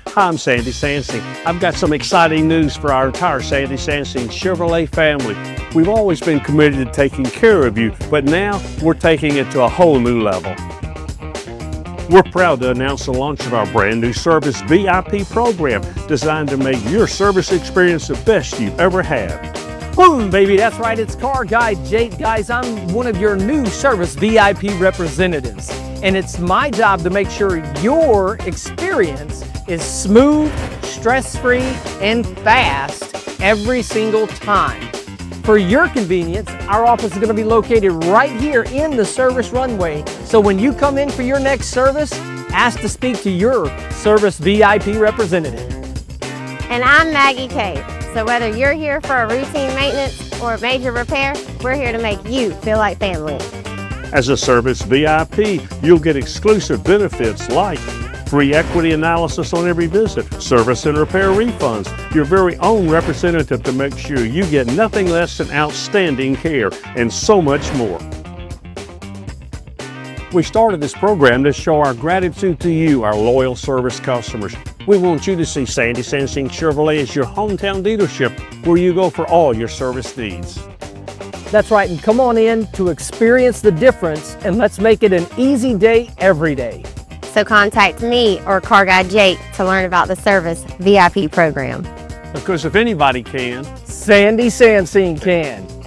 Hi, I'm Sandy Sansing. I've got some exciting news for our entire Sandy Sansing Chevrolet family. We've always been committed to taking care of you, but now we're taking it to a whole new level. We're proud to announce the launch of our brand new Service VIP program designed to make your service experience the best you've ever had. Boom, baby, that's right, it's Car Guy Jake. Guys, I'm one of your new Service VIP representatives, and it's my job to make sure your experience is smooth, stress-free, and fast every single time. For your convenience, our office is going to be located right here in the service runway, so when you come in for your next service, ask to speak to your Service VIP representative. And I'm Maggie Kay. So whether you're here for a routine maintenance or a major repair, we're here to make you feel like family. As a Service VIP, you'll get exclusive benefits like free equity analysis on every visit, service and repair refunds, your very own representative to make sure you get nothing less than outstanding care, and so much more. We started this program to show our gratitude to you, our loyal service customers. We want you to see Sandy Sansing Chevrolet as your hometown dealership where you go for all your service needs. That's right, and come on in to experience the difference, and let's make it an easy day every day. So contact me or Car Guy Jake to learn about the Service VIP program. Because if anybody can, Sandy Sansing can.